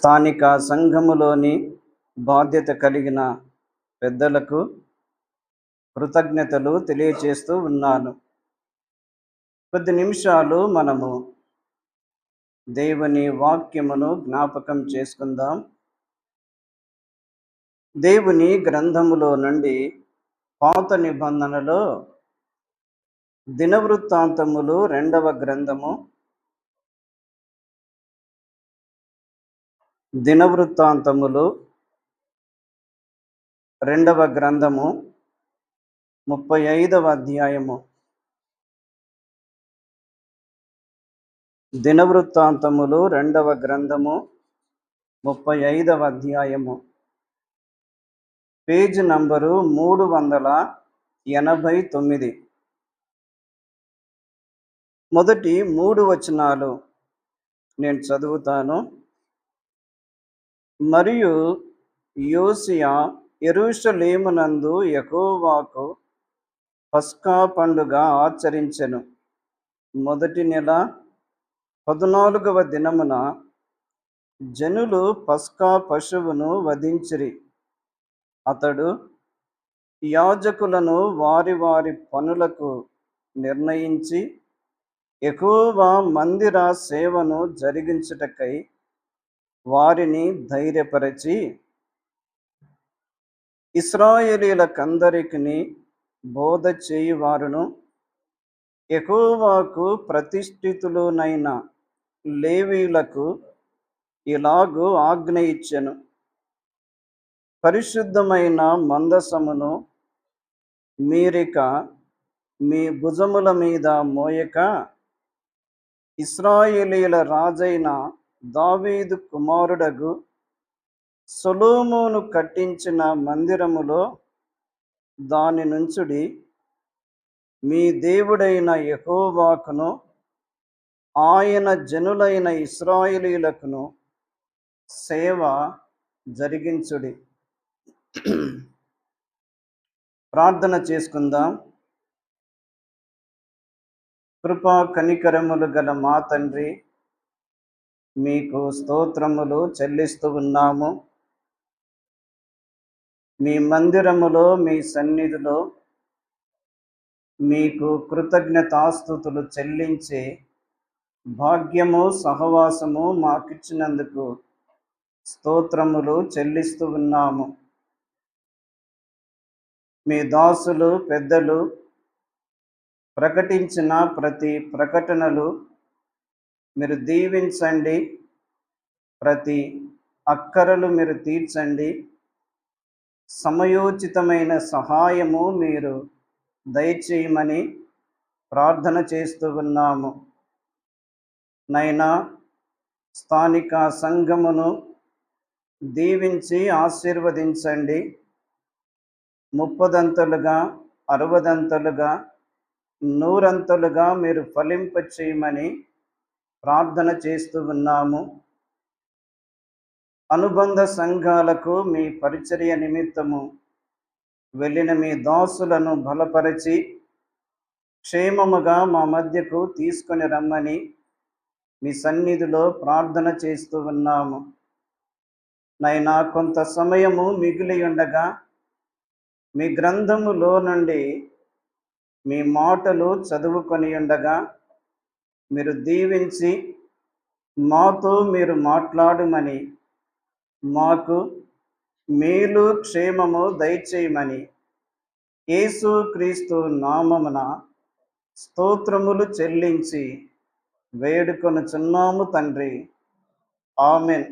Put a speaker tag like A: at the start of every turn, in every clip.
A: స్థానిక సంఘములోని బాధ్యత కలిగిన పెద్దలకు కృతజ్ఞతలు తెలియచేస్తూ ఉన్నాను. కొద్ది నిమిషాలు మనము దేవుని వాక్యమును జ్ఞాపకం చేసుకుందాం. దేవుని గ్రంథములో నుండి పాత నిబంధనలో దినవృత్తాంతములు 2వ గ్రంథము, దినవృత్తాంతములు 2వ గ్రంథము 35వ అధ్యాయము. దినవృత్తాంతములు 2వ గ్రంథము 35వ అధ్యాయము, పేజీ నంబరు 389. మొదటి 3 వచనాలు నేను చదువుతాను. మరియు యోసియా యెరూషలేమునందు యెహోవాకు పస్కా పండుగ ఆచరించెను. మొదటి నెల 14వ దినమున జనులు పస్కా పశువును వధించిరి. అతడు యాజకులను వారి వారి పనులకు నిర్ణయించి యెహోవా మందిర సేవను జరిగించుటకై వారిని ధైర్యపరచి, ఇశ్రాయేలీయులకందరికిని బోధ చేయువారును యెహోవాకు ప్రతిష్ఠితులునైన లేవీయులకు ఇలాగు ఆజ్ఞ ఇచ్చెను: పరిశుద్ధమైన మందసమును మీరిక మీ భుజముల మీద మోయక, ఇశ్రాయేలీయుల రాజైన దావీదు కుమారుడగు సొలొమోను కట్టించిన మందిరములో దాని నుంచుడి. మీ దేవుడైన యెహోవాకును ఆయన జనులైన ఇశ్రాయేలీయులకును సేవ జరిగించుడి. ప్రార్థన చేసుకుందాం. కృపా కనికరములు గల మా తండ్రి, మీకు స్తోత్రములు చెల్లిస్తూ ఉన్నాము. మీ మందిరములో, మీ సన్నిధిలో మీకు కృతజ్ఞతాస్తుతులు చెల్లించే భాగ్యము, సహవాసము మాకిచ్చినందుకు స్తోత్రములు చెల్లిస్తూ ఉన్నాము. మీ దాసులు పెద్దలు ప్రకటించిన ప్రతి ప్రకటనలు మీరు దీవించండి. ప్రతి అక్కరలు మీరు తీర్చండి. సమయోచితమైన సహాయము మీరు దయచేయమని ప్రార్థన చేస్తూ ఉన్నాము. నైనా స్థానిక సంఘమును దీవించి ఆశీర్వదించండి. 30దంతలుగా, 60దంతలుగా, 100అంతలుగా మీరు ఫలింపచేయమని ప్రార్థన చేస్తూ ఉన్నాము. అనుబంధ సంఘాలకు మీ పరిచర్య నిమిత్తము వెళ్ళిన మీ దాసులను బలపరిచి క్షేమముగా మా మధ్యకు తీసుకొని రమ్మని మీ సన్నిధిలో ప్రార్థన చేస్తూ ఉన్నాము. నైనా కొంత సమయము మిగిలి ఉండగా మీ గ్రంథములో నుండి మీ మాటలు చదువుకొని ఉండగా మీరు దీవించి మాతో మీరు మాట్లాడమని, మాకు మేలు క్షేమము దయచేయమని యేసుక్రీస్తు నామమున స్తోత్రములు చెల్లించి వేడుకొనుచున్నాము తండ్రి. ఆమెన్.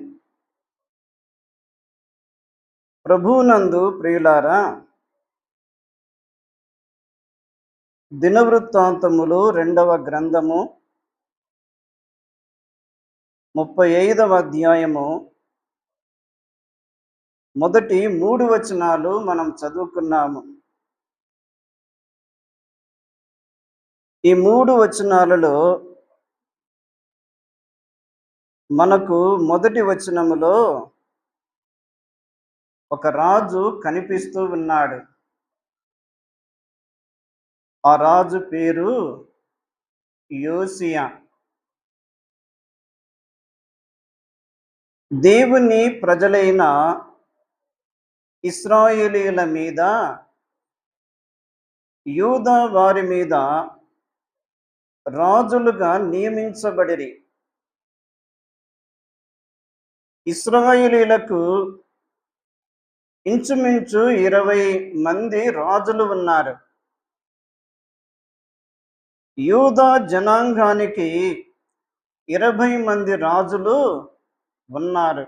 A: ప్రభువునందు ప్రియులారా, దినవృత్తాంతములు 2వ గ్రంథము 35వ అధ్యాయము మొదటి 3 వచనాలు మనం చదువుకున్నాము. ఈ 3 వచనాలలో మనకు మొదటి వచనములో ఒక రాజు కనిపిస్తూ ఉన్నాడు. ఆ రాజు పేరు యోసియా. దేవుని ప్రజలైన ఇశ్రాయేలీయుల మీద, యూదా వారి మీద రాజులుగా నియమించబడిరి. ఇశ్రాయేలీయులకు ఇంచుమించు 20 మంది రాజులు ఉన్నారు. యూదా జనాంగానికి 20 మంది రాజులు ఉన్నారు.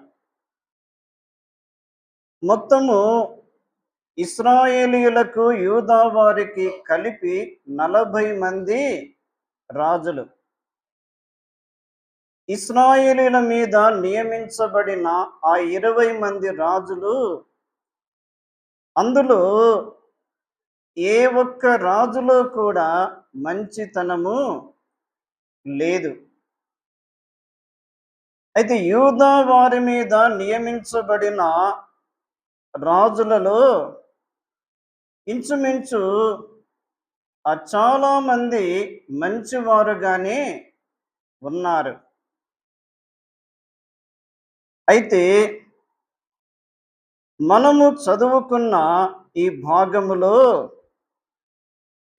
A: మొత్తము ఇశ్రాయేలీయులకు, యూదా వారికి కలిపి 40 మంది రాజులు. ఇశ్రాయేలీయుల మీద నియమించబడిన ఆ 20 మంది రాజులు, అందులో ఏ ఒక్క రాజులో కూడా మంచితనము లేదు. అయితే యూదా వారి మీద నియమించబడిన రాజులలో ఇంచుమించు చాలా మంది మంచివారుగానే ఉన్నారు. అయితే మనము చదువుకున్న ఈ భాగములో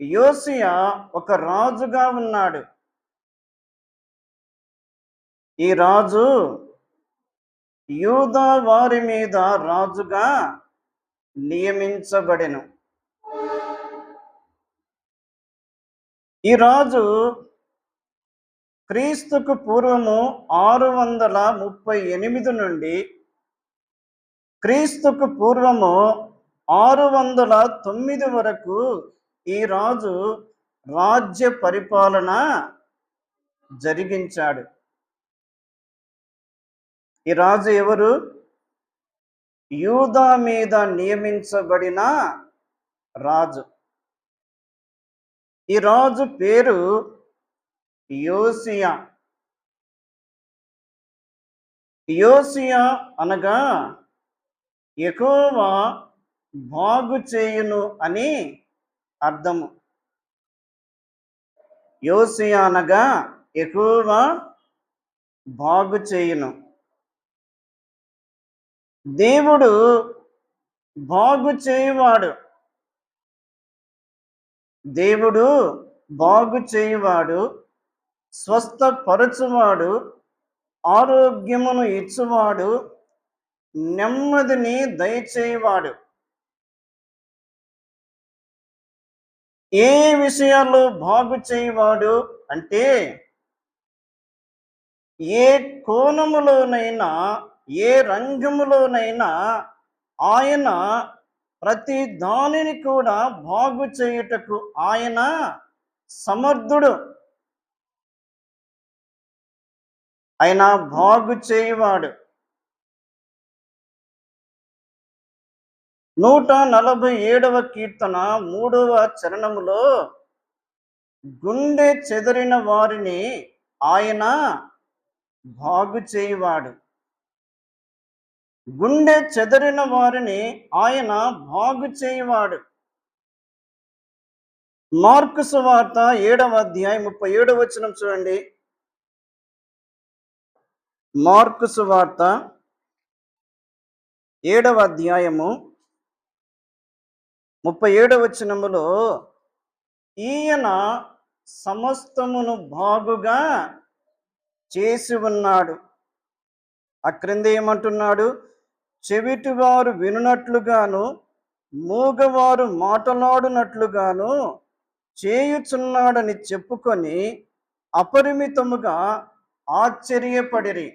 A: యోసియా ఒక రాజుగా ఉన్నాడు. ఈ రాజు యూదా వారి మీద రాజుగా నియమించబడెను. ఈ రాజు క్రీస్తుకు పూర్వము 638 నుండి క్రీస్తుకు పూర్వము 609 వరకు ఈ రాజు రాజ్య పరిపాలన జరిగించాడు. ఈ రాజు ఎవరు? యూదా మీద నియమించబడిన రాజు. ఈ రాజు పేరు యోసియా. యోసియా అనగా యెహోవా బాగు చేయును అని అర్థము. యోసియా అనగా యెహోవా బాగు చేయును. దేవుడు బాగు చేయువాడు. దేవుడు బాగు చేయువాడు, స్వస్థపరచువాడు, ఆరోగ్యమును ఇచ్చువాడు, నెమ్మదిని దయచేయువాడు. ఏ విషయాల్లో బాగు చేయువాడు అంటే, ఏ కోణములోనైనా, ఏ రంగములోనైనా ఆయన ప్రతి దానిని కూడా బాగు చేయుటకు ఆయన సమర్థుడు. ఆయన బాగు చేయువాడు. 147వ కీర్తన 3వ చరణములో గుండె చెదరిన వారిని ఆయన బాగు చేయువాడు. గుండె చెదరిన వారిని ఆయన బాగు చేయువాడు. మార్కు సువార్త 7వ అధ్యాయం 37వ వచనం చూడండి. మార్కు సువార్త 7వ అధ్యాయము 37వ వచనములో ఈయన సమస్తమును బాగుగా చేసి ఉన్నాడు. ఆ క్రింద ఏమంటున్నాడు? చెవిటివారు వినునట్లుగాను, మూగవారు మాటలాడునట్లుగాను చేయుచున్నాడని చెప్పుకొని అపరిమితముగా ఆశ్చర్యపడిరి.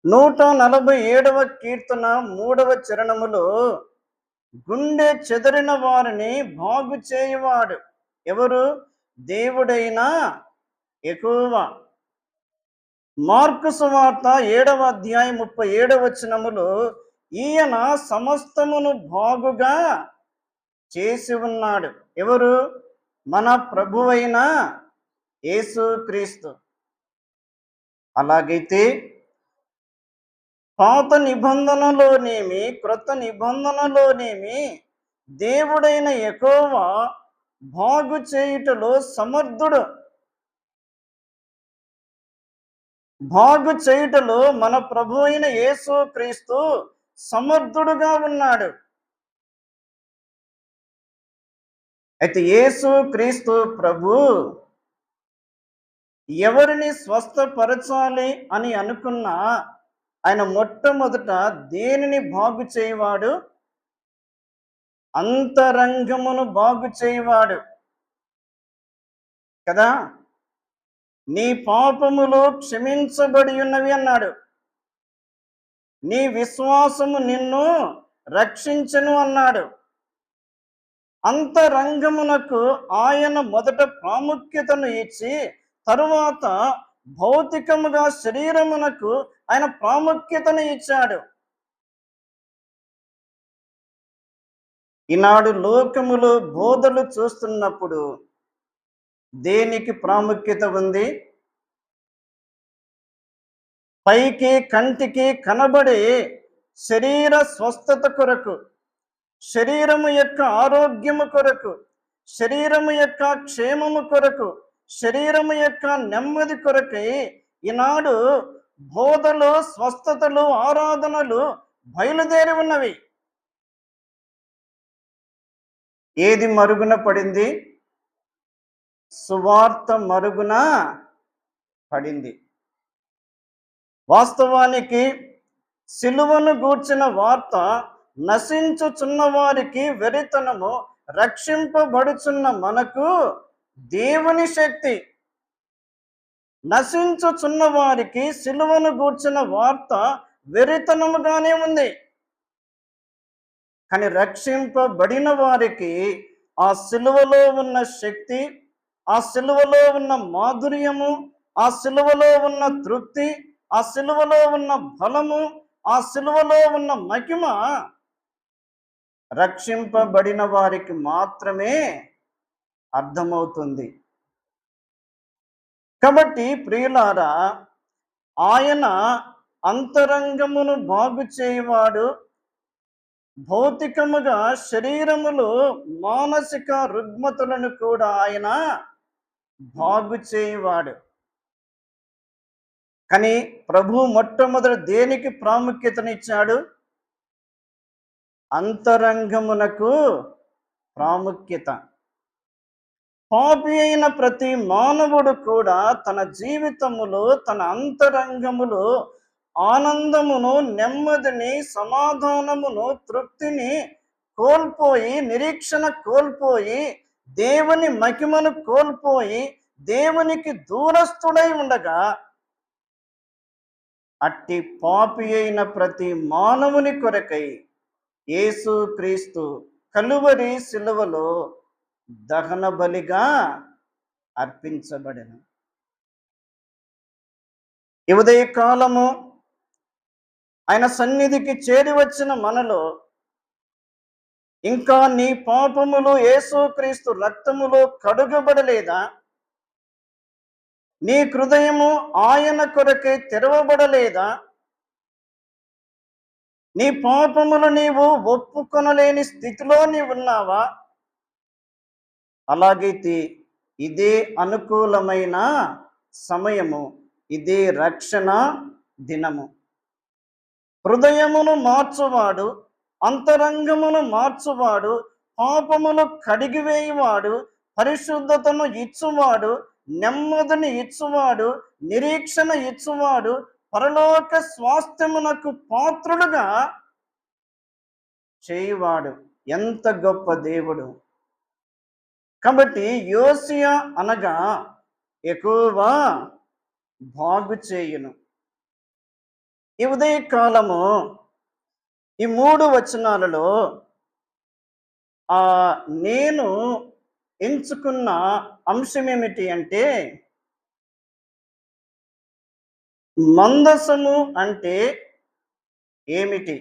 A: 147వ కీర్తన 3వ చరణములో గుండె చెదరిన వారిని బాగు చేయువాడు ఎవరు? దేవుడైన యెహోవా. మార్కు సువార్త 7వ అధ్యాయం 37వ వచనములో ఈయన సమస్తమును బాగుగా చేసి ఉన్నాడు. ఎవరు? మన ప్రభువైన యేసుక్రీస్తు. అలాగైతే పాత నిబంధనలోనేమి, క్రొత్త నిబంధనలోనేమి దేవుడైన యెహోవా బాగు చేయుటలో సమర్థుడు. బాగు చేయుటలో మన ప్రభు అయిన యేసు క్రీస్తు సమర్థుడుగా ఉన్నాడు. అయితే యేసు క్రీస్తు ప్రభు ఎవరిని స్వస్థపరచాలి అని అనుకున్నా ఆయన మొట్టమొదట దేనిని బాగు చేయవాడు? అంతరంగమును బాగు చేయవాడు కదా. నీ పాపములు క్షమించబడి ఉన్నవి అన్నాడు. నీ విశ్వాసము నిన్ను రక్షించును అన్నాడు. అంతరంగమునకు ఆయన మొదట ప్రాముఖ్యతను ఇచ్చి తరువాత భౌతికముగా శరీరమునకు ఆయన ప్రాముఖ్యతను ఇచ్చాడు. ఈనాడు లోకములో బోధలు చూస్తున్నప్పుడు దేనికి ప్రాముఖ్యత ఉంది? పైకి కంటికి కనబడే శరీర స్వస్థత కొరకు, శరీరము యొక్క ఆరోగ్యము కొరకు, శరీరము యొక్క క్షేమము కొరకు, శరీరము యొక్క నెమ్మది కొరకై ఈనాడు బోధలు, స్వస్థతలు, ఆరాధనలు బయలుదేరి ఉన్నవి. ఏది మరుగున పడింది? సువార్త మరుగున పడింది. వాస్తవానికి సిలువను గూర్చిన వార్త నశించుచున్న వారికి వెరితనము, రక్షింపబడుచున్న మనకు దేవుని శక్తి. నశించుచున్న వారికి సిలువను గూర్చిన వార్త వెరితనముగానే ఉంది. కానీ రక్షింపబడిన వారికి ఆ సిలువలో ఉన్న శక్తి, ఆ సిలువలో ఉన్న మాధుర్యము, ఆ సిలువలో ఉన్న తృప్తి, ఆ సిలువలో ఉన్న బలము, ఆ సిలువలో ఉన్న మహిమ రక్షింపబడిన వారికి మాత్రమే అర్థమవుతుంది. కాబట్టి ప్రియులారా, ఆయన అంతరంగమును బాగు చేయవాడు. భౌతికముగా శరీరములో మానసిక రుగ్మతులను కూడా ఆయన బాగు చేయవాడు. కానీ ప్రభు మొట్టమొదటి దేనికి ప్రాముఖ్యతనిచ్చాడు? అంతరంగమునకు ప్రాముఖ్యత. పాపి అయిన ప్రతి మానవుడు కూడా తన జీవితములో, తన అంతరంగములో ఆనందమును, నెమ్మదిని, సమాధానమును, తృప్తిని కోల్పోయి, నిరీక్షణ కోల్పోయి, దేవుని మహిమను కోల్పోయి, దేవునికి దూరస్తుడై ఉండగా, అట్టి పాపి అయిన ప్రతి మానవుని కొరకై యేసు క్రీస్తు కలువరి సిలువలో దహన బలిగా అర్పించబడెను. ఈ ఉదయకాలము ఆయన సన్నిధికి చేరి వచ్చిన మనలో ఇంకా నీ పాపములు యేసుక్రీస్తు రక్తములో కడుగబడలేదా? నీ హృదయము ఆయన కొరకే తెరవబడలేదా? నీ పాపములు నీవు ఒప్పుకొనలేని స్థితిలో నీవున్నావా? అలాగైతే ఇదే అనుకూలమైన సమయము, ఇదే రక్షణ దినము. హృదయమును మార్చువాడు, అంతరంగమును మార్చువాడు, పాపములు కడిగివేయువాడు, పరిశుద్ధతను ఇచ్చువాడు, నెమ్మదిని ఇచ్చువాడు, నిరీక్షణ ఇచ్చువాడు, పరలోక స్వాస్థ్యమునకు పాత్రులుగా చేయువాడు. ఎంత గొప్ప దేవుడు! కాబట్టి యోసియా అనగా ఎక్కువ బాగు చేయును. ఈ ఉదయకాలము ఈ 3 వచనాలలో నేను ఎంచుకున్న అంశం ఏమిటి అంటే, మందసము అంటే ఏమిటి?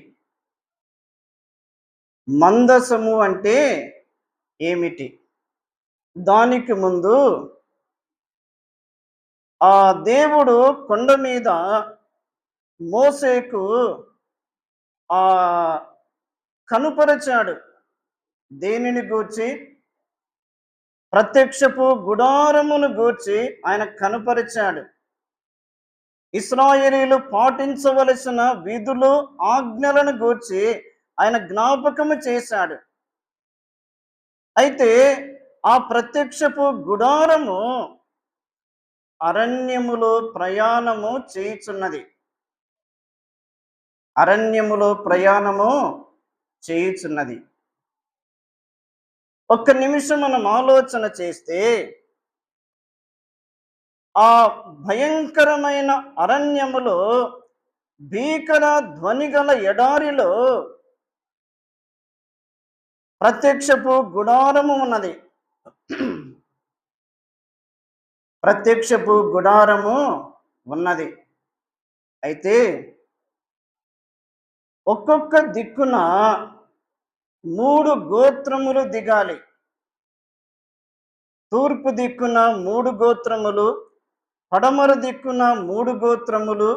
A: మందసము అంటే ఏమిటి? దానికి ముందు దేవుడు కొండ మీద మోసేకు కనుపరచాడు. దేనిని గూర్చి? ప్రత్యక్షపు గుడారమును గూర్చి ఆయన కనుపరిచాడు. ఇశ్రాయేలీయులు పాటించవలసిన విధులు, ఆజ్ఞలను గూర్చి ఆయన జ్ఞాపకము చేశాడు. అయితే ఆ ప్రత్యక్షపు గుడారము అరణ్యములో ప్రయాణము చేయుచున్నది. అరణ్యములో ప్రయాణము చేయుచున్నది. ఒక్క నిమిషం మనం ఆలోచన చేస్తే, ఆ భయంకరమైన అరణ్యములో, భీకర ధ్వనిగల ఎడారిలో ప్రత్యక్షపు గుడారము ఉన్నది. ప్రత్యక్షపు గుడారము ఉన్నది. అయితే ఒక్కొక్క దిక్కున 3 గోత్రములు దిగాలి. తూర్పు దిక్కున 3 గోత్రములు, పడమర దిక్కున 3 గోత్రములు,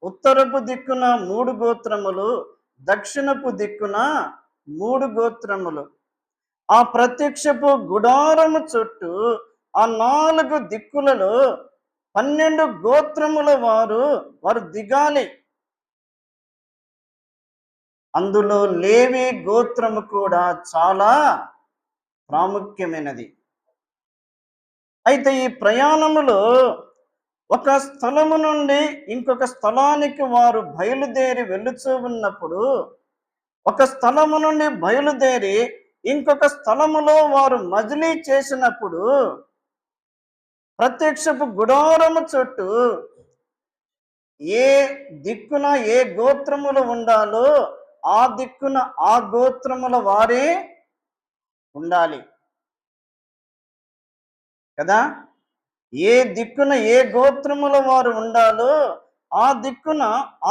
A: ఉత్తరపు దిక్కున 3 గోత్రములు, దక్షిణపు దిక్కున 3 గోత్రములు. ఆ ప్రత్యక్షపు గుడారము చుట్టూ ఆ 4 దిక్కులలో 12 గోత్రముల వారు దిగాలి. అందులో లేవి గోత్రము కూడా చాలా ప్రాముఖ్యమైనది. అయితే ఈ ప్రయాణములో ఒక స్థలము నుండి ఇంకొక స్థలానికి వారు బయలుదేరి వెళ్ళుచూ ఉన్నప్పుడు, ఒక స్థలము నుండి బయలుదేరి ఇంకొక స్థలములో వారు మజిలీ చేసినప్పుడు, ప్రత్యక్షపు గుడారము చుట్టూ ఏ దిక్కున ఏ గోత్రములు ఉండాలో ఆ దిక్కున ఆ గోత్రముల వారే ఉండాలి కదా. ఏ దిక్కున ఏ గోత్రముల వారు ఉండాలో ఆ దిక్కున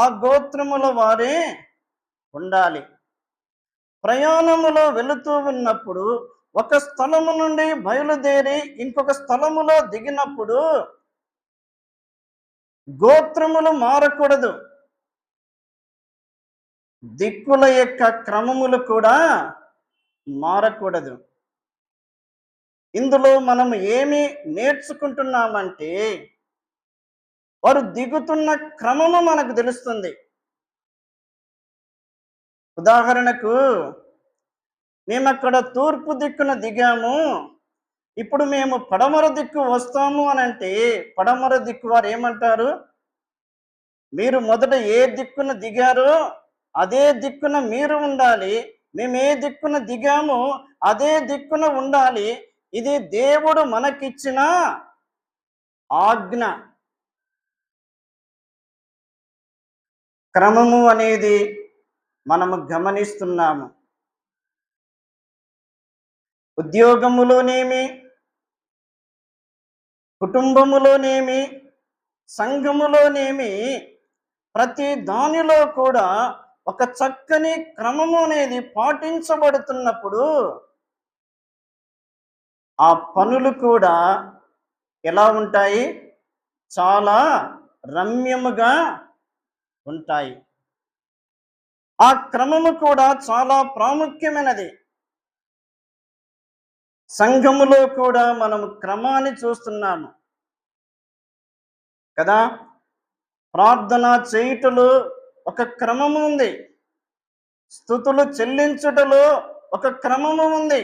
A: ఆ గోత్రముల వారే ఉండాలి. ప్రయాణములో వెళుతూ ఉన్నప్పుడు ఒక స్థలము నుండి బయలుదేరి ఇంకొక స్థలములో దిగినప్పుడు గోత్రములు మారకూడదు. దిక్కుల యొక్క క్రమములు కూడా మారకూడదు. ఇందులో మనం ఏమి నేర్చుకుంటున్నామంటే, వారు దిగుతున్న క్రమము మనకు తెలుస్తుంది. ఉదాహరణకు, మేము అక్కడ తూర్పు దిక్కున దిగాము, ఇప్పుడు మేము పడమర దిక్కు వస్తాము అని అంటే, పడమర దిక్కు వారు ఏమంటారు? మీరు మొదట ఏ దిక్కున దిగారో అదే దిక్కున మీరు ఉండాలి. మేము ఏ దిక్కున దిగామో అదే దిక్కున ఉండాలి. ఇది దేవుడు మనకిచ్చిన ఆజ్ఞ. క్రమము అనేది మనము గమనిస్తున్నాము. ఉద్యోగములోనేమి, కుటుంబములోనేమి, సంఘములోనేమి, ప్రతి దానిలో కూడా ఒక చక్కని క్రమము అనేది పాటించబడుతున్నప్పుడు ఆ పనులు కూడా ఎలా ఉంటాయి? చాలా రమ్యముగా ఉంటాయి. ఆ క్రమము కూడా చాలా ప్రాముఖ్యమైనది. సంఘములో కూడా మనము క్రమాన్ని చూస్తున్నాము కదా. ప్రార్థన చేయుటలో ఒక క్రమము ఉంది. స్తుతులు చెల్లించుటలో ఒక క్రమము ఉంది.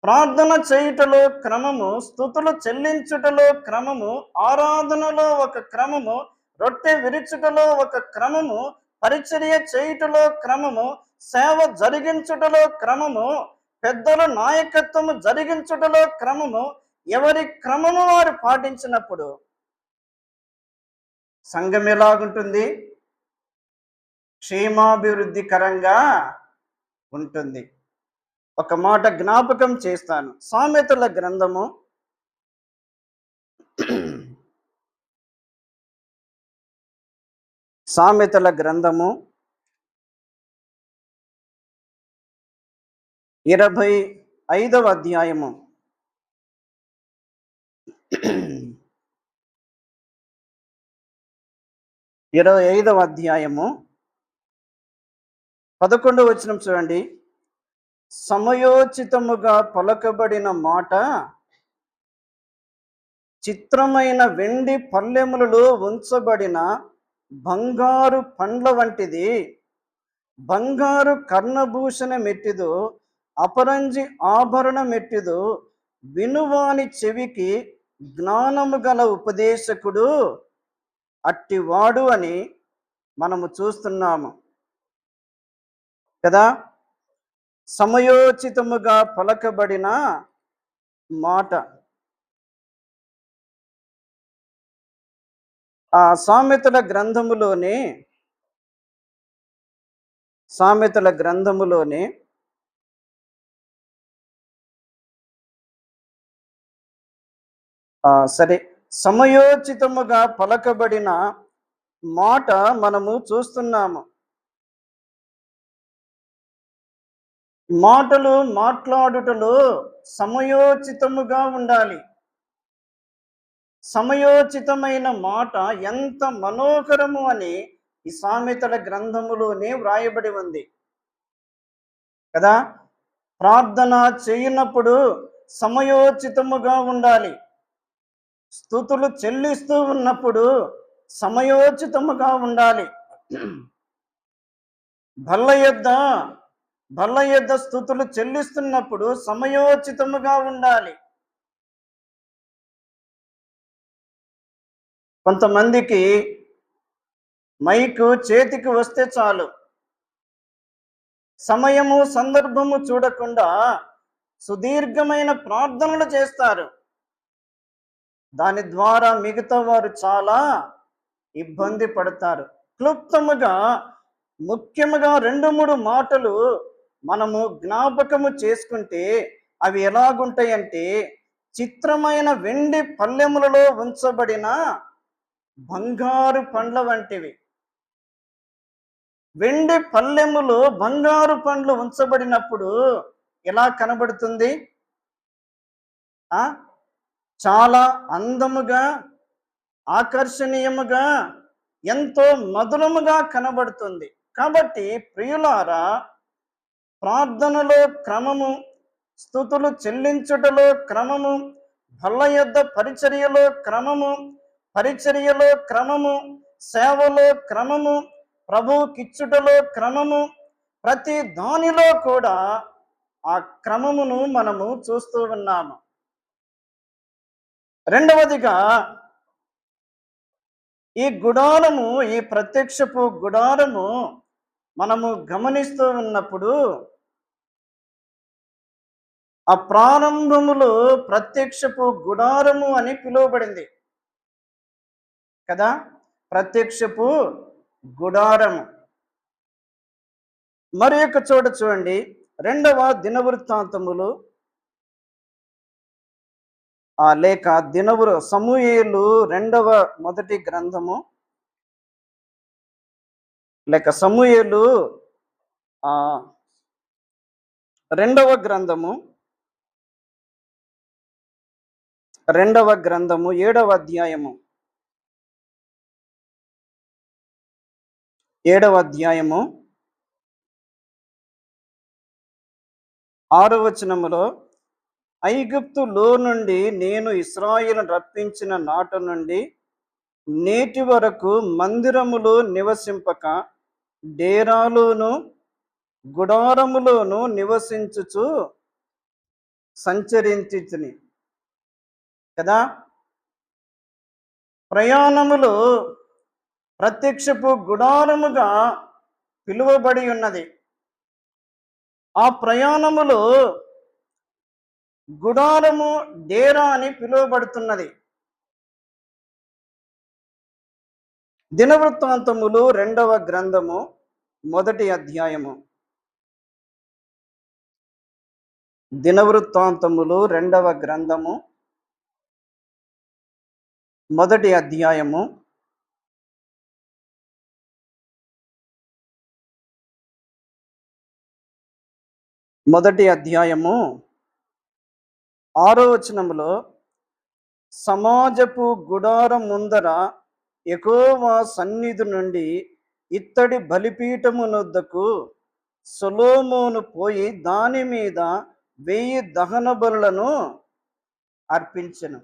A: ప్రార్థన చేయుటలో క్రమము, స్తుతులు చెల్లించుటలో క్రమము, ఆరాధనలో ఒక క్రమము, రొట్టె విరుచుటలో ఒక క్రమము, పరిచర్య చేయుటలో క్రమము, సేవ జరిగించుటలో క్రమము, పెద్దల నాయకత్వము జరిగించుటలో క్రమము. ఎవరి క్రమము వారు పాటించినప్పుడు సంఘం ఎలాగుంటుంది? క్షేమాభివృద్ధికరంగా ఉంటుంది. ఒక మాట జ్ఞాపకం చేస్తాను. సామెతల గ్రంథము 25వ అధ్యాయము 25వ అధ్యాయము 11వ వచనం చూడండి. సమయోచితముగా పలకబడిన మాట చిత్రమైన వెండి పల్లెములలో ఉంచబడిన బంగారు పండ్ల వంటిది. బంగారు కర్ణభూషణ మెట్టిదో, అపరంజి ఆభరణ మెట్టిదో, వినువాని చెవికి జ్ఞానము గల ఉపదేశకుడు అట్టివాడు అని మనము చూస్తున్నాము కదా. సమయోచితముగా పలకబడిన మాట. ఆ సామెతల గ్రంథములోనే సరే, సమయోచితముగా పలకబడిన మాట మనము చూస్తున్నాము. మాటలు మాట్లాడుటలో సమయోచితముగా ఉండాలి. సమయోచితమైన మాట ఎంత మనోహరము అని ఈ సామెతల గ్రంథములోనే వ్రాయబడి ఉంది కదా. ప్రార్థన చేయనప్పుడు సమయోచితముగా ఉండాలి. స్తుతులు చెల్లిస్తూ ఉన్నప్పుడు సమయోచితముగా ఉండాలి. బల్ల యొద్ద స్తుతులు చెల్లిస్తున్నప్పుడు సమయోచితముగా ఉండాలి. కొంతమందికి మైకు చేతికి వస్తే చాలు, సమయము సందర్భము చూడకుండా సుదీర్ఘమైన ప్రార్థనలు చేస్తారు. దాని ద్వారా మిగతా వారు చాలా ఇబ్బంది పడతారు. క్లుప్తముగా ముఖ్యముగా 2-3 మాటలు మనము జ్ఞాపకము చేసుకుంటే అవి ఎలాగుంటాయంటే, చిత్రమైన వెండి పల్లెములలో ఉంచబడిన బంగారు పండ్ల వంటివి. వెండి పల్లెములో బంగారు పండ్లు ఉంచబడినప్పుడు ఎలా కనబడుతుంది? చాలా అందముగా, ఆకర్షణీయముగా, ఎంతో మధురముగా కనబడుతుంది. కాబట్టి ప్రియులారా, ప్రార్థనలో క్రమము, స్తుతులు చెల్లించుటలో క్రమము, బల్ల యొద్ద పరిచర్యలో క్రమము, సేవలో క్రమము, ప్రభువుకిచ్చుటలో క్రమము, ప్రతి దానిలో కూడా ఆ క్రమమును మనము చూస్తూ ఉన్నాము. రెండవదిగా, ఈ గుడారము, ఈ ప్రత్యక్షపు గుడారము మనము గమనిస్తూ ఉన్నప్పుడు, ఆ ప్రారంభములో ప్రత్యక్షపు గుడారము అని పిలువబడింది కదా. ప్రత్యక్షపు గుడారము. మరి యొక్క చోట చూడండి, 2వ దినవృత్తాంతములు లేక సమూయేలు 2వ మొదటి గ్రంథము, లేక సమూయేలు 2వ గ్రంథము 7వ అధ్యాయము 6వ వచనములో, ఐగుప్తులో నుండి నేను ఇశ్రాయేలును రప్పించిన నాట నుండి నేటి వరకు మందిరములో నివసింపక డేరాలోను గుడారములోను నివసించుచు సంచరించితిని కదా. ప్రయాణములో ప్రత్యక్షపు గుడారముగా పిలువబడి ఉన్నది. ఆ ప్రయాణములో గుడారము, డేరా అని పిలువబడుతున్నది. దినవృత్తాంతములు 2వ గ్రంథము 1వ అధ్యాయము. దినవృత్తాంతములు 2వ గ్రంథము 1వ అధ్యాయము 6వ వచనములో, సమాజపు గుడారం ముందర యెహోవా సన్నిధి నుండి ఇత్తడి బలిపీఠమునొద్దకు సొలొమోను పోయి దాని మీద 1000 దహన బలులను అర్పించెను.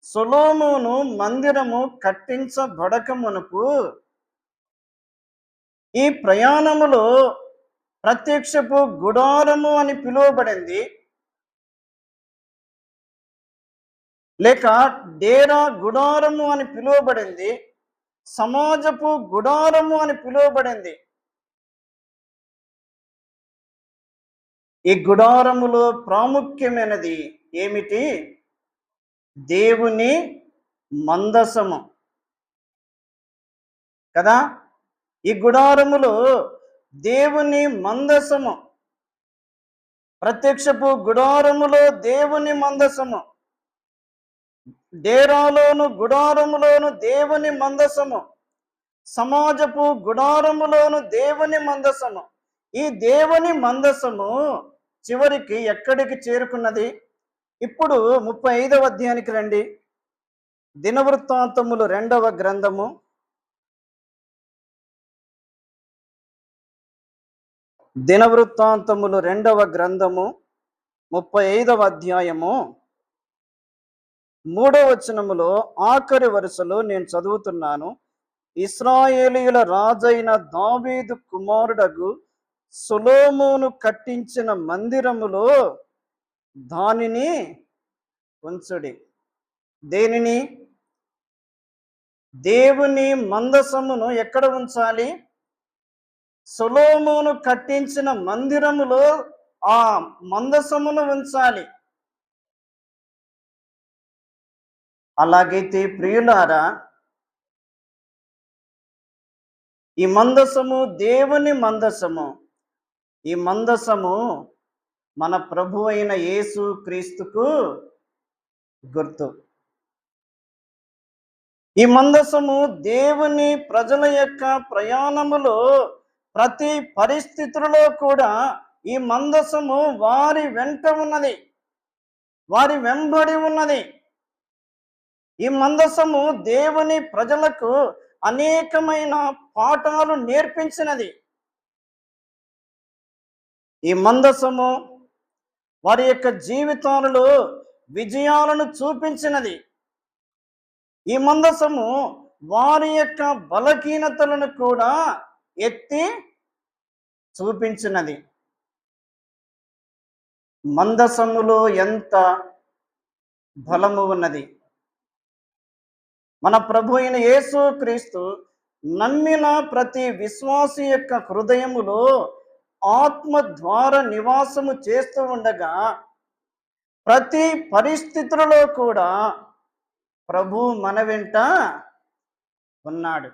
A: సొలొమోను మందిరము కట్టించబడక మునుపు ఈ ప్రయాణములో ప్రత్యక్షపు గుడారము అని పిలువబడింది, లేక డేరా గుడారము అని పిలువబడింది, సమాజపు గుడారము అని పిలువబడింది. ఈ గుడారములో ప్రాముఖ్యమైనది ఏమిటి? దేవుని మందసము కదా. ఈ గుడారములో దేవుని మందసము, ప్రత్యక్షపు గుడారములో దేవుని మందసము, డేరాలోను గుడారములోను దేవుని మందసము, సమాజపు గుడారములోను దేవుని మందసము. ఈ దేవుని మందసము చివరికి ఎక్కడికి చేరుకున్నది? ఇప్పుడు 35వ అధ్యాయానికి రండి. దినవృత్తాంతములు 2వ గ్రంథము 2వ గ్రంథము 35వ అధ్యాయము 3వ వచనములో ఆఖరి వరుసలో నేను చదువుతున్నాను. ఇశ్రాయేలీయుల రాజైన దావీదు కుమారుడగు సొలొమోను కట్టించిన మందిరములో దానిని ఉంచుడి. దేనిని? దేవుని మందసమును ఎక్కడ ఉంచాలి? సొలొమోను కట్టించిన మందిరములో ఆ మందసమును ఉంచాలి. అలాగైతే ప్రియులారా, ఈ మందసము దేవుని మందసము. ఈ మందసము మన ప్రభు అయిన యేసు క్రీస్తుకు గుర్తు. ఈ మందసము దేవుని ప్రజల యొక్క ప్రయాణములో ప్రతి పరిస్థితులలో కూడా ఈ మందసము వారి వెంట ఉన్నది, వారి వెంబడి ఉన్నది. ఈ మందసము దేవుని ప్రజలకు అనేకమైన పాఠాలు నేర్పించినది. ఈ మందసము వారి యొక్క జీవితాలలో విజయాలను చూపించినది. ఈ మందసము వారి యొక్క బలహీనతలను కూడా ఎత్తి చూపించినది. మందసములో ఎంత బలము ఉన్నది! మన ప్రభు అయిన యేసు క్రీస్తు నమ్మిన ప్రతి విశ్వాసి యొక్క హృదయములో ఆత్మ ద్వారా నివాసము చేస్తూ ఉండగా ప్రతి పరిస్థితులలో కూడా ప్రభు మన వెంట ఉన్నాడు.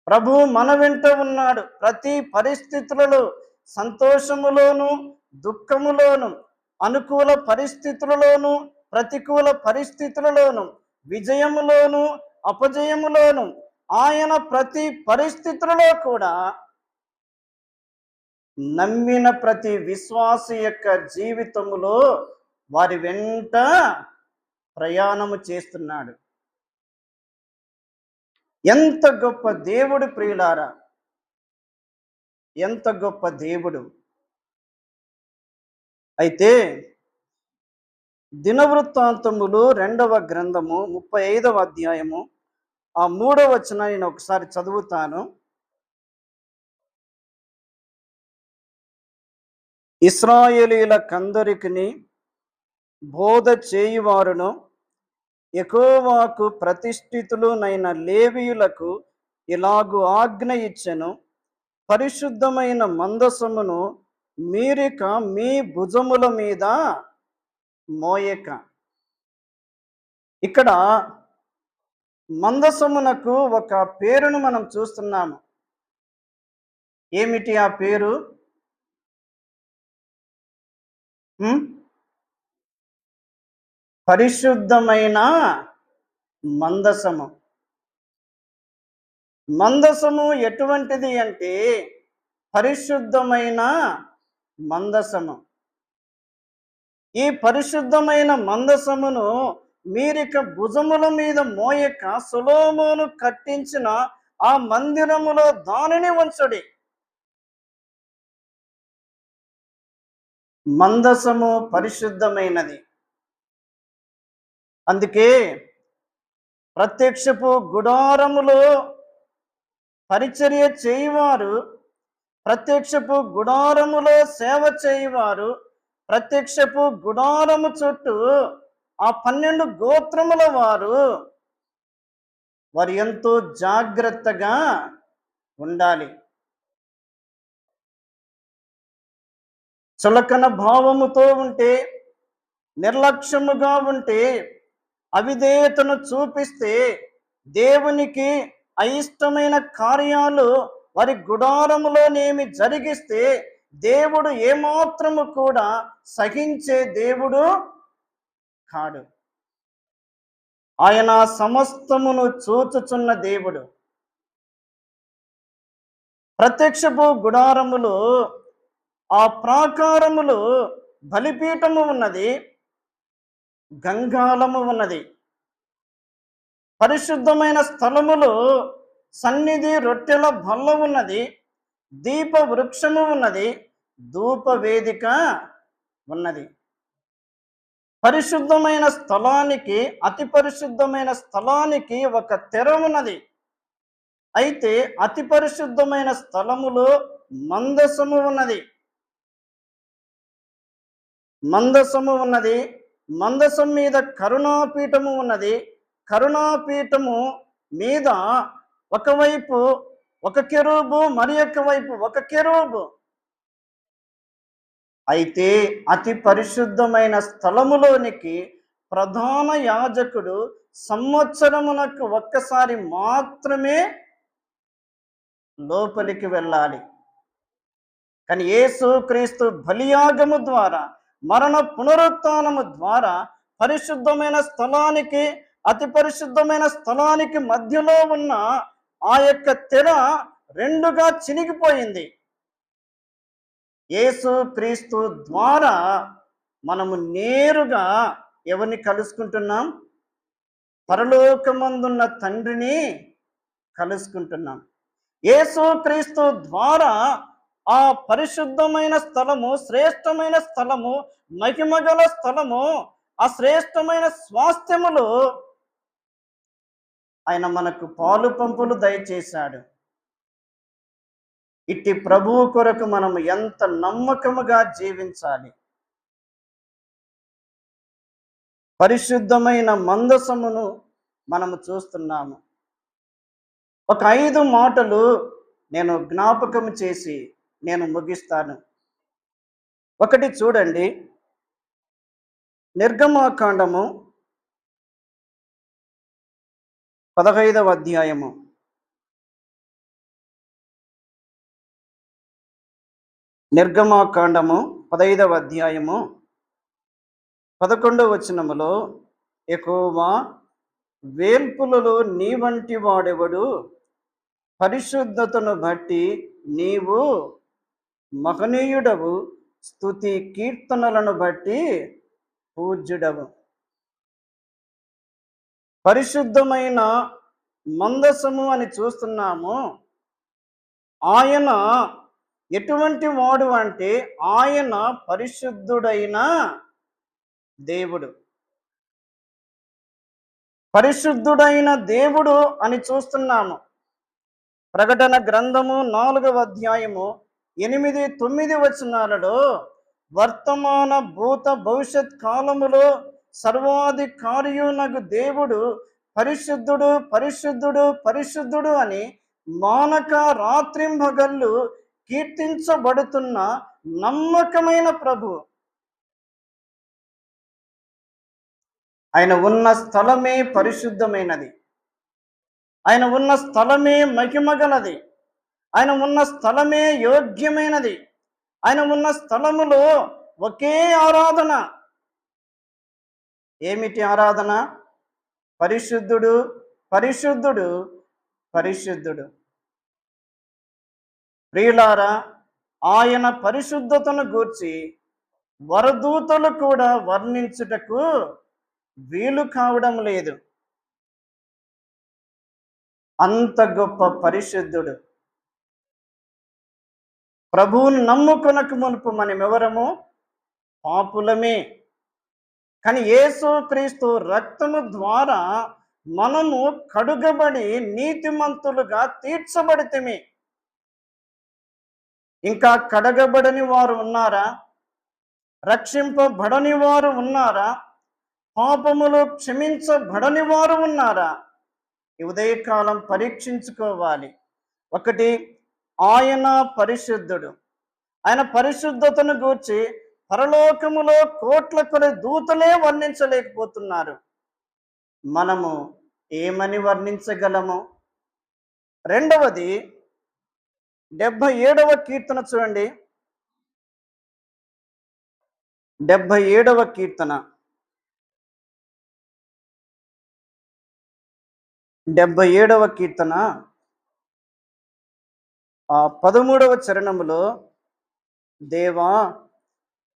A: ప్రభు మన వెంట ఉన్నాడు. ప్రతి పరిస్థితులలో, సంతోషములోను దుఃఖములోను, అనుకూల పరిస్థితులలోను ప్రతికూల పరిస్థితులలోను, విజయములోను అపజయములోను ఆయన ప్రతి పరిస్థితులలో కూడా నమ్మిన ప్రతి విశ్వాసి యొక్క జీవితములో వారి వెంట ప్రయాణము చేస్తున్నాడు. ఎంత గొప్ప దేవుడు ప్రియులారా! ఎంత గొప్ప దేవుడు! అయితే దినవృత్తాంతములు 2వ గ్రంథము 35వ అధ్యాయము 3వ వచనాన్ని నేను ఒకసారి చదువుతాను. ఇశ్రాయేలీయులకందరికిని బోధ చేయువారును యెహోవాకు ప్రతిష్ఠితులునైన లేవీయులకు ఇలాగు ఆజ్ఞ ఇచ్చెను, పరిశుద్ధమైన మందసమును మీరిక మీ భుజముల మీద మోయక. ఇక్కడ మందసమునకు ఒక పేరును మనం చూస్తున్నాము. ఏమిటి ఆ పేరు? పరిశుద్ధమైన మందసము. మందసము ఎటువంటిది అంటే పరిశుద్ధమైన మందసము. ఈ పరిశుద్ధమైన మందసమును మీరిక భుజముల మీద మోయక సొలొమోను కట్టించిన ఆ మందిరములో దానిని ఉంచుడి. మందసము పరిశుద్ధమైనది. అందుకే ప్రత్యక్షపు గుడారములో పరిచర్య చేయువారు, ప్రత్యక్షపు గుడారములో సేవ చేయువారు, ప్రత్యక్షపు గుడారము చుట్టూ ఆ 12 గోత్రముల వారు ఎంతో జాగ్రత్తగా ఉండాలి. చులకన భావముతో ఉంటే, నిర్లక్ష్యముగా ఉంటే, అవిధేయతను చూపిస్తే, దేవునికి అయిష్టమైన కార్యాలు వారి గుడారములోనేమి జరిగిస్తే, దేవుడు ఏమాత్రము కూడా సహించే దేవుడు కాడు. ఆయన సమస్తమును చూచుచున్న దేవుడు. ప్రత్యక్షపు గుడారములో ఆ ప్రాకారములో బలిపీఠము ఉన్నది, గంగాళము ఉన్నది. పరిశుద్ధమైన స్థలములో సన్నిధి రొట్టెల బల్ల ఉన్నది, దీప వృక్షము ఉన్నది, ధూప వేదిక ఉన్నది. పరిశుద్ధమైన స్థలానికి, అతి పరిశుద్ధమైన స్థలానికి ఒక తెర ఉన్నది. అయితే అతి పరిశుద్ధమైన స్థలములో మందసము ఉన్నది. మందసము ఉన్నది. మందసం మీద కరుణాపీఠము ఉన్నది. కరుణాపీఠము మీద ఒకవైపు ఒక కెరూబు, మరి ఒక వైపు ఒక కెరూబు. అయితే అతి పరిశుద్ధమైన స్థలములోనికి ప్రధాన యాజకుడు సంవత్సరమునకు ఒక్కసారి మాత్రమే లోపలికి వెళ్ళాలి. కానీ యేసు క్రీస్తు బలియాగము ద్వారా, మరణ పునరుత్థానము ద్వారా పరిశుద్ధమైన స్థలానికి, అతి పరిశుద్ధమైన స్థలానికి మధ్యలో ఉన్న ఆ యొక్క తెర రెండుగా చినిగిపోయింది. యేసు క్రీస్తు ద్వారా మనము నేరుగా ఎవరిని కలుసుకుంటున్నాం? పరలోకమందున్న తండ్రిని కలుసుకుంటున్నాం. యేసు క్రీస్తు ద్వారా ఆ పరిశుద్ధమైన స్థలము, శ్రేష్టమైన స్థలము, మహిమగల స్థలము, ఆ శ్రేష్టమైన స్వాస్థ్యములో ఆయన మనకు పాలు పంపులు దయచేశాడు. ఇట్టి ప్రభువు కొరకు మనం ఎంత నమ్మకముగా జీవించాలి. పరిశుద్ధమైన మందసమును మనము చూస్తున్నాము. ఒక 5 మాటలు నేను జ్ఞాపకం చేసి నేను ముగిస్తాను. ఒకటి చూడండి, నిర్గమాకాండము 15వ అధ్యాయము. నిర్గమాకాండము 15వ అధ్యాయము 11వ వచనములో, యెహోవా వేల్పులలో నీ వంటి వాడెవడు? పరిశుద్ధతను బట్టి నీవు మహనీయుడవు, స్తుతి కీర్తనలను బట్టి పూజ్యుడవు. పరిశుద్ధమైన మందసము అని చూస్తున్నాము. ఆయన ఎటువంటి వాడు అంటే, ఆయన పరిశుద్ధుడైన దేవుడు. పరిశుద్ధుడైన దేవుడు అని చూస్తున్నాము. ప్రకటన గ్రంథము 4వ అధ్యాయము 8, 9 వచనాలలో వర్తమాన భూత భవిష్యత్ కాలములో సర్వాధికారియునగు దేవుడు పరిశుద్ధుడు, పరిశుద్ధుడు, పరిశుద్ధుడు అని మానక రాత్రింబగళ్ళు కీర్తించబడుతున్న నమ్మకమైన ప్రభు. ఆయన ఉన్న స్థలమే పరిశుద్ధమైనది. ఆయన ఉన్న స్థలమే మహిమగలది. ఆయన ఉన్న స్థలమే యోగ్యమైనది. ఆయన ఉన్న స్థలములో ఒకే ఆరాధన. ఏమిటి ఆరాధన? పరిశుద్ధుడు, పరిశుద్ధుడు, పరిశుద్ధుడు. ప్రియులారా, ఆయన పరిశుద్ధతను గూర్చి వరదూతలు కూడా వర్ణించుటకు వీలు కావడం లేదు. అంత గొప్ప పరిశుద్ధుడు. ప్రభువుని నమ్ముకొనక మునుపు మనమెవరము? పాపులమే. కానీ యేసుక్రీస్తు రక్తము ద్వారా మనము కడుగబడి నీతిమంతులుగా తీర్చబడితిమి. ఇంకా కడగబడని వారు ఉన్నారా? రక్షింపబడని వారు ఉన్నారా? పాపములు క్షమించబడని వారు ఉన్నారా? ఈ ఉదయకాలం పరీక్షించుకోవాలి. ఒకటి, ఆయన పరిశుద్ధుడు. ఆయన పరిశుద్ధతను గూర్చి పరలోకములో కోట్ల కొలది దూతలే వర్ణించలేకపోతున్నారు. మనము ఏమని వర్ణించగలము? రెండవది, 77వ కీర్తన చూడండి. 77వ కీర్తన 77వ కీర్తన 13వ చరణములో, దేవా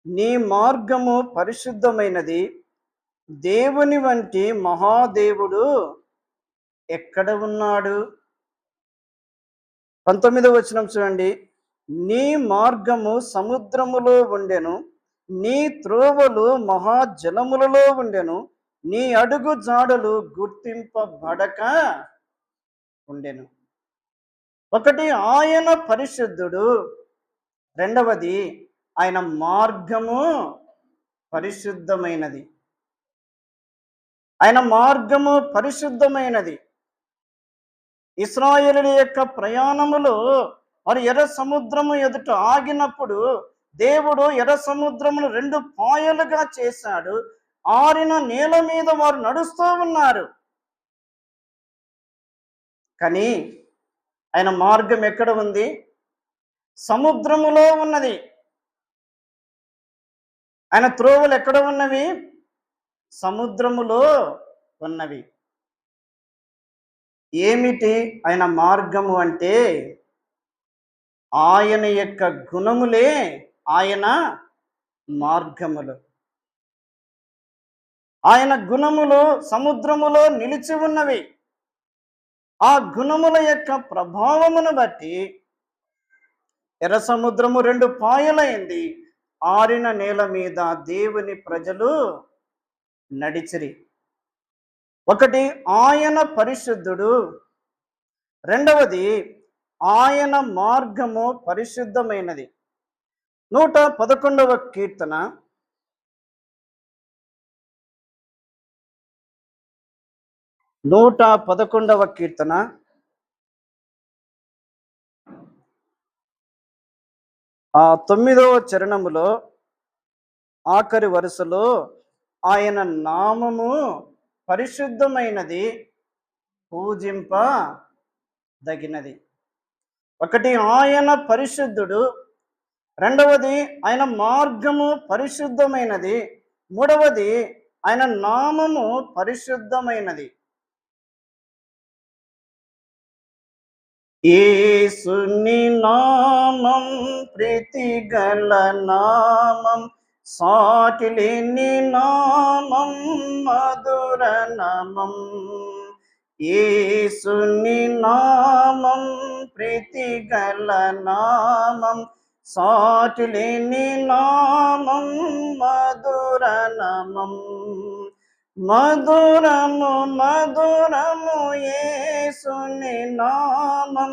A: నీ మార్గము పరిశుద్ధమైనది, దేవుని వంటి మహాదేవుడు ఎక్కడ ఉన్నాడు? 19వ వచనం చూడండి. నీ మార్గము సముద్రములో ఉండెను, నీ త్రోవలు మహాజలములలో ఉండెను, నీ అడుగు జాడలు గుర్తింపబడక ఉండెను. ఒకటి, ఆయన పరిశుద్ధుడు. రెండవది, ఆయన మార్గము పరిశుద్ధమైనది. ఆయన మార్గము పరిశుద్ధమైనది. ఇశ్రాయేలుల యొక్క ప్రయాణములో వారు ఎర్ర సముద్రము ఎదుట ఆగినప్పుడు దేవుడు ఎర్ర సముద్రమును 2 పాయలుగా చేశాడు. ఆరిన నేల మీద వారు నడుస్తూ ఉన్నారు. కానీ ఆయన మార్గం ఎక్కడ ఉంది? సముద్రములో ఉన్నది. ఆయన త్రోవలు ఎక్కడ ఉన్నవి? సముద్రములో ఉన్నవి. ఏమిటి ఆయన మార్గము అంటే? ఆయన యొక్క గుణములే ఆయన మార్గములు. ఆయన గుణములు సముద్రములో నిలిచి ఉన్నవి. ఆ గుణముల యొక్క ప్రభావమును బట్టి ఎర్ర సముద్రము 2 పాయలైంది. ఆరిన నేల మీద దేవుని ప్రజలు నడిచిరి. ఒకటి, ఆయన పరిశుద్ధుడు. రెండవది, ఆయన మార్గము పరిశుద్ధమైనది. 111వ కీర్తన 111వ కీర్తన 9వ చరణములో ఆఖరి వరుసలో, ఆయన నామము పరిశుద్ధమైనది, పూజింపదగినది. ఒకటి, ఆయన పరిశుద్ధుడు. రెండవది, ఆయన మార్గము పరిశుద్ధమైనది. మూడవది, ఆయన నామము పరిశుద్ధమైనది. యేసుని నామం ప్రీతిగల నామం, సాటిలేని నామం, మధుర నామం. యేసుని నామం ప్రీతిగల నామం, సాటిలేని నామం, మధుర నామం. మధురము మధురము యేసుని నామం,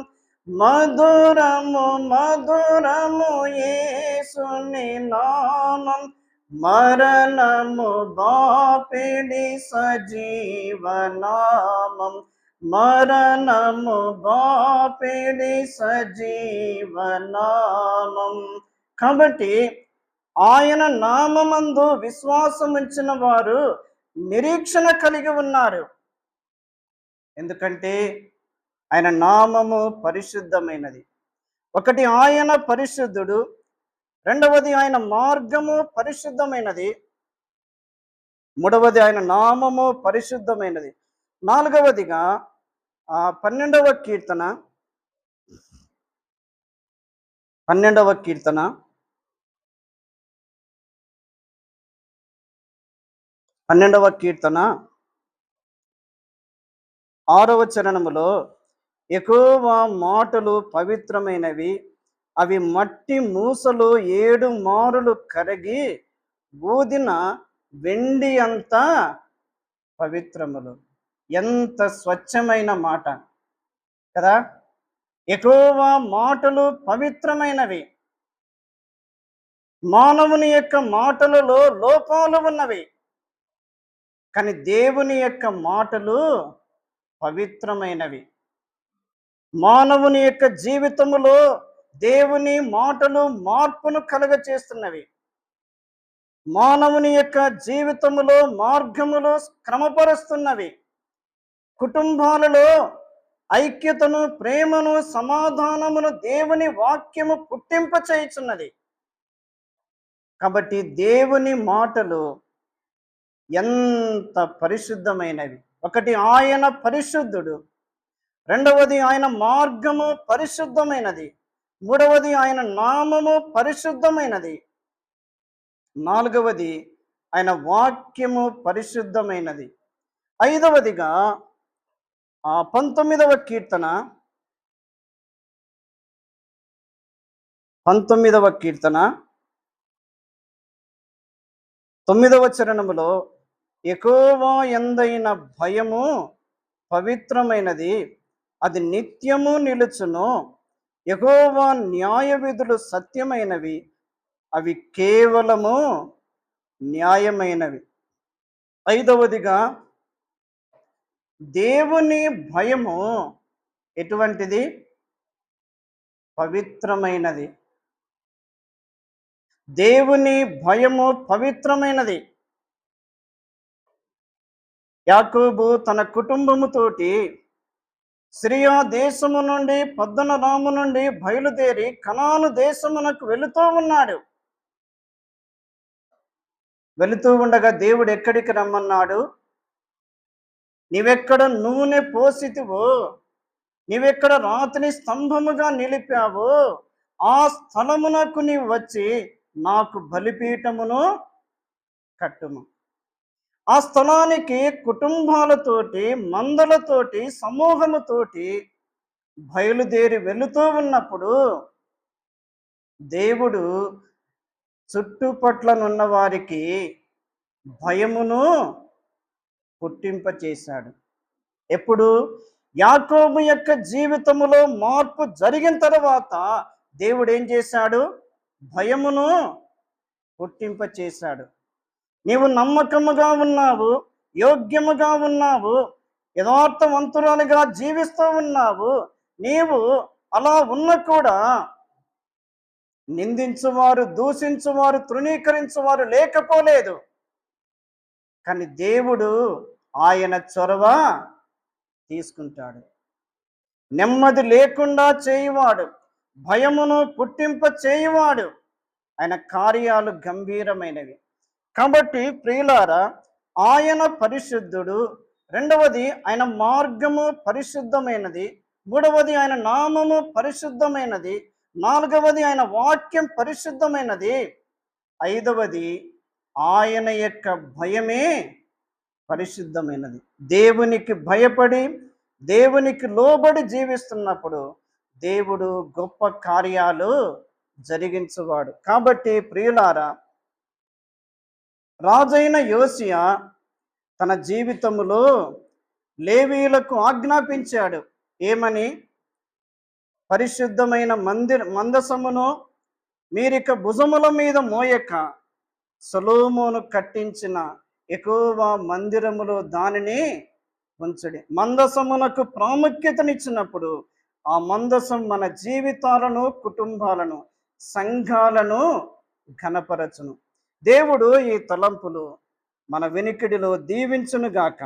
A: మధురము మధురము యేసుని నామం. మరణము బాపిడి సజీవనామం, మరణము బాపిడి సజీవనామం. కాబట్టి ఆయన నామమందు విశ్వాసం ఉంచిన వారు నిరీక్షణ కలిగి ఉన్నారు. ఎందుకంటే ఆయన నామము పరిశుద్ధమైనది. ఒకటి, ఆయన పరిశుద్ధుడు. రెండవది, ఆయన మార్గము పరిశుద్ధమైనది. మూడవది, ఆయన నామము పరిశుద్ధమైనది. నాలుగవదిగా 12వ కీర్తన 12వ కీర్తన 12వ కీర్తన 6వ చరణములో, యెహోవా మాటలు పవిత్రమైనవి, అవి మట్టి మూసలు 7 మారులు కరిగి ఊదిన వెండి అంత పవిత్రములు. ఎంత స్వచ్ఛమైన మాట కదా! యెహోవా మాటలు పవిత్రమైనవి. మానవుని యొక్క మాటలలో లోపాలు ఉన్నవి, కానీ దేవుని యొక్క మాటలు పవిత్రమైనవి. మానవుని యొక్క జీవితములో దేవుని మాటలు మార్పును కలుగచేస్తున్నవి. మానవుని యొక్క జీవితములో మార్గములు క్రమపరుస్తున్నవి. కుటుంబాలలో ఐక్యతను, ప్రేమను, సమాధానమును దేవుని వాక్యము పుట్టింప చేయుచున్నది. కాబట్టి దేవుని మాటలు ఎంత పరిశుద్ధమైనవి. ఒకటి, ఆయన పరిశుద్ధుడు. రెండవది, ఆయన మార్గము పరిశుద్ధమైనది. మూడవది, ఆయన నామము పరిశుద్ధమైనది. నాలుగవది, ఆయన వాక్యము పరిశుద్ధమైనది. ఐదవదిగా 19వ కీర్తన 9వ చరణములో, యెహోవా యందైన భయము పవిత్రమైనది, అది నిత్యము నిలుచును. యెహోవా న్యాయ విధులు సత్యమైనవి, అవి కేవలము న్యాయమైనవి. ఐదవదిగా, దేవుని భయము ఎటువంటిది? పవిత్రమైనది. దేవుని భయము పవిత్రమైనది. యాకోబు తన కుటుంబముతోటి సిరియా దేశము నుండి, పద్దనరాము నుండి బయలుదేరి కనాను దేశమునకు వెళుతూ ఉన్నాడు. వెళుతూ ఉండగా దేవుడు ఎక్కడికి రమ్మన్నాడు? నీవెక్కడ నూనె పోసితివో, నీవెక్కడ రాతిని స్తంభముగా నిలిపావో, ఆ స్థలమునకు నీవు వచ్చి నాకు బలిపీఠమును కట్టుము. ఆ స్థలానికి కుటుంబాలతోటి, మందలతోటి, సమూహముతోటి బయలుదేరి వెళుతూ ఉన్నప్పుడు దేవుడు చుట్టుపట్లనున్న వారికి భయమును పుట్టింపచేశాడు. ఎప్పుడు? యాకోబు యొక్క జీవితములో మార్పు జరిగిన తర్వాత దేవుడు ఏం చేశాడు? భయమును పుట్టింపచేశాడు. నీవు నమ్మకముగా ఉన్నావు, యోగ్యముగా ఉన్నావు, యథార్థవంతురాలిగా జీవిస్తూ ఉన్నావు. నీవు అలా ఉన్న కూడా నిందించువారు, దూషించువారు, తృణీకరించువారు లేకపోలేదు. కానీ దేవుడు ఆయన చొరవ తీసుకుంటాడు. నెమ్మది లేకుండా చేయువాడు, భయమును పుట్టింప చేయువాడు. ఆయన కార్యాలు గంభీరమైనవి. కాబట్టి ప్రియులారా, ఆయన పరిశుద్ధుడు. రెండవది, ఆయన మార్గము పరిశుద్ధమైనది. మూడవది, ఆయన నామము పరిశుద్ధమైనది. నాలుగవది, ఆయన వాక్యం పరిశుద్ధమైనది. ఐదవది, ఆయన యొక్క భయమే పరిశుద్ధమైనది. దేవునికి భయపడి, దేవునికి లోబడి జీవిస్తున్నప్పుడు దేవుడు గొప్ప కార్యాలు జరిగించువాడు. కాబట్టి ప్రియులారా, రాజైన యోసియా తన జీవితములో లేవీయులకు ఆజ్ఞాపించాడు. ఏమని? పరిశుద్ధమైన మందసమును మీరిక భుజముల మీద మోయక, సొలొమోను కట్టించిన యెహోవా మందిరములో దానిని ఉంచుడి. మందసమునకు ప్రాముఖ్యతనిచ్చినప్పుడు ఆ మందసం మన జీవితాలను, కుటుంబాలను, సంఘాలను ఘనపరచును. దేవుడు ఈ తలంపులు మన వినికిడిలో దీవించునుగాక.